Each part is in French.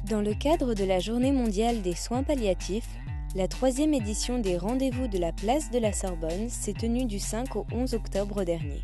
Dans le cadre de la Journée mondiale des soins palliatifs, la 3e édition des rendez-vous de la place de la Sorbonne s'est tenue du 5 au 11 octobre dernier.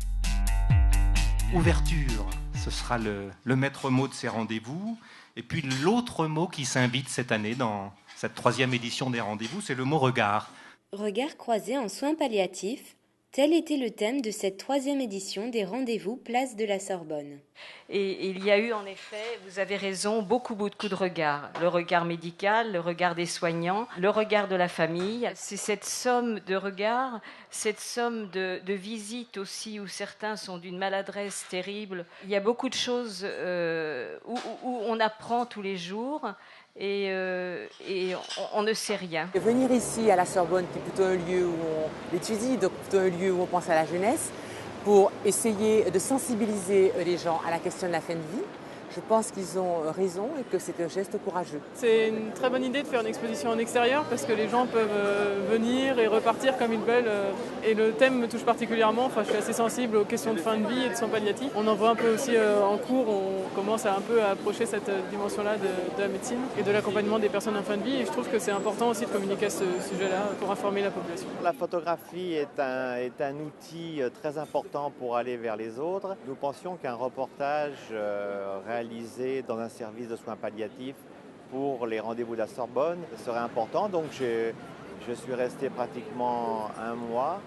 Ouverture, ce sera le maître mot de ces rendez-vous. Et puis l'autre mot qui s'invite cette année dans cette 3e édition des rendez-vous, c'est le mot regard. Regard croisé en soins palliatifs, tel était le thème de cette 3e édition des rendez-vous place de la Sorbonne. Et il y a eu en effet, vous avez raison, beaucoup de regards. Le regard médical, le regard des soignants, le regard de la famille. C'est cette somme de regards, cette somme de visites aussi où certains sont d'une maladresse terrible. Il y a beaucoup de choses où on apprend tous les jours. Et on ne sait rien. Venir ici à la Sorbonne, qui est plutôt un lieu où on étudie, donc plutôt un lieu où on pense à la jeunesse, pour essayer de sensibiliser les gens à la question de la fin de vie. Je pense qu'ils ont raison et que c'est un geste courageux. C'est une très bonne idée de faire une exposition en extérieur parce que les gens peuvent venir et repartir comme ils veulent. Et le thème me touche particulièrement. Enfin, je suis assez sensible aux questions de fin de vie et de soins palliatifs. On en voit un peu aussi en cours. On commence un peu à approcher cette dimension-là de la médecine et de l'accompagnement des personnes en fin de vie. Et je trouve que c'est important aussi de communiquer à ce sujet-là pour informer la population. La photographie est un outil très important pour aller vers les autres. Nous pensions qu'un reportage réalisé dans un service de soins palliatifs pour les rendez-vous de la Sorbonne serait important. Donc je suis resté pratiquement un mois.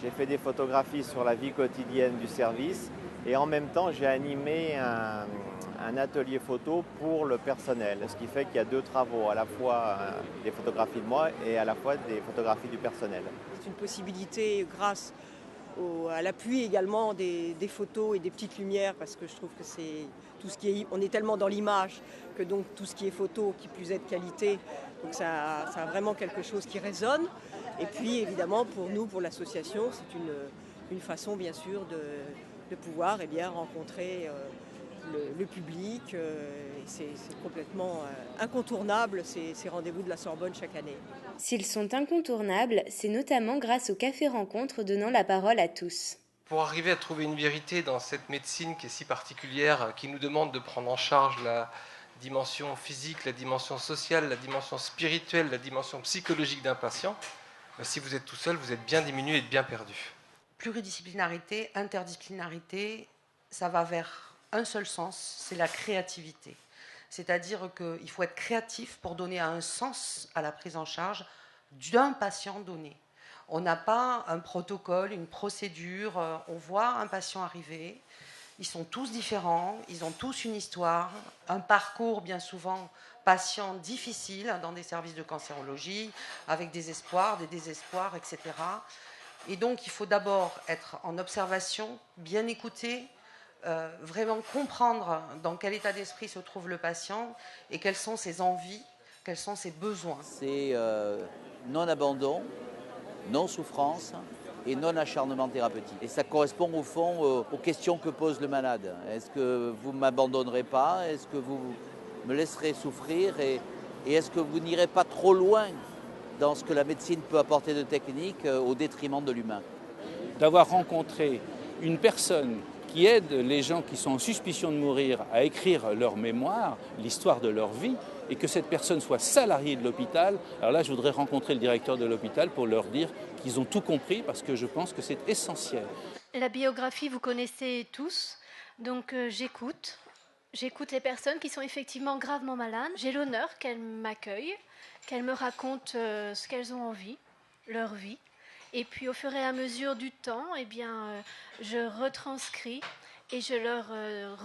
J'ai fait des photographies sur la vie quotidienne du service et en même temps j'ai animé un atelier photo pour le personnel. Ce qui fait qu'il y a 2 travaux, à la fois des photographies de moi et à la fois des photographies du personnel. C'est une possibilité grâce à l'appui également des photos et des petites lumières, parce que je trouve que c'est tout ce qui est, on est tellement dans l'image que donc tout ce qui est photo, qui plus est de qualité, donc ça a vraiment quelque chose qui résonne. Et puis évidemment pour nous, pour l'association, c'est une façon bien sûr de pouvoir rencontrer le public. C'est complètement incontournable ces rendez-vous de la Sorbonne chaque année. S'ils sont incontournables, c'est notamment grâce au Café Rencontre donnant la parole à tous. Pour arriver à trouver une vérité dans cette médecine qui est si particulière, qui nous demande de prendre en charge la dimension physique, la dimension sociale, la dimension spirituelle, la dimension psychologique d'un patient, si vous êtes tout seul, vous êtes bien diminué et bien perdu. Pluridisciplinarité, interdisciplinarité, ça va vers un seul sens, c'est la créativité. C'est-à-dire qu'il faut être créatif pour donner un sens à la prise en charge d'un patient donné. On n'a pas un protocole, une procédure. On voit un patient arriver. Ils sont tous différents. Ils ont tous une histoire. Un parcours, bien souvent, patient difficile dans des services de cancérologie, avec des espoirs, des désespoirs, etc. Et donc, il faut d'abord être en observation, bien écouter, vraiment comprendre dans quel état d'esprit se trouve le patient et quelles sont ses envies, quels sont ses besoins. C'est non-abandon, non-souffrance et non-acharnement thérapeutique. Et ça correspond au fond aux questions que pose le malade. Est-ce que vous ne m'abandonnerez pas? Est-ce que vous me laisserez souffrir? Et est-ce que vous n'irez pas trop loin dans ce que la médecine peut apporter de technique au détriment de l'humain? D'avoir rencontré une personne qui aide les gens qui sont en suspicion de mourir à écrire leur mémoire, l'histoire de leur vie, et que cette personne soit salariée de l'hôpital. Alors là, je voudrais rencontrer le directeur de l'hôpital pour leur dire qu'ils ont tout compris, parce que je pense que c'est essentiel. La biographie, vous connaissez tous, donc j'écoute les personnes qui sont effectivement gravement malades. J'ai l'honneur qu'elles m'accueillent, qu'elles me racontent ce qu'elles ont envie, leur vie. Et puis au fur et à mesure du temps, je retranscris et je leur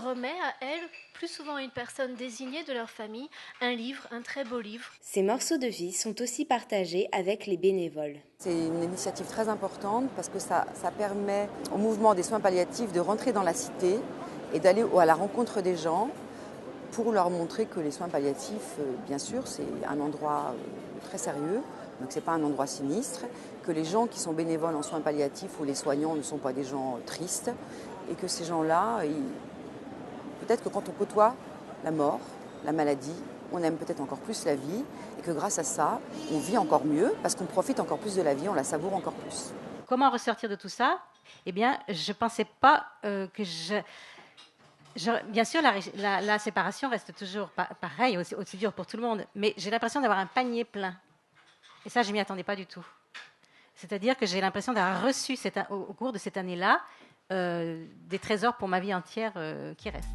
remets à elles, plus souvent à une personne désignée de leur famille, un livre, un très beau livre. Ces morceaux de vie sont aussi partagés avec les bénévoles. C'est une initiative très importante parce que ça permet au mouvement des soins palliatifs de rentrer dans la cité et d'aller à la rencontre des gens pour leur montrer que les soins palliatifs, bien sûr, c'est un endroit très sérieux. Donc ce n'est pas un endroit sinistre, que les gens qui sont bénévoles en soins palliatifs ou les soignants ne sont pas des gens tristes et que ces gens-là, peut-être que quand on côtoie la mort, la maladie, on aime peut-être encore plus la vie et que grâce à ça, on vit encore mieux parce qu'on profite encore plus de la vie, on la savoure encore plus. Comment ressortir de tout ça? Eh bien, je ne pensais pas que Bien sûr, la séparation reste toujours pareil, aussi dur pour tout le monde, mais j'ai l'impression d'avoir un panier plein. Et ça, je ne m'y attendais pas du tout. C'est-à-dire que j'ai l'impression d'avoir reçu au cours de cette année-là des trésors pour ma vie entière qui restent.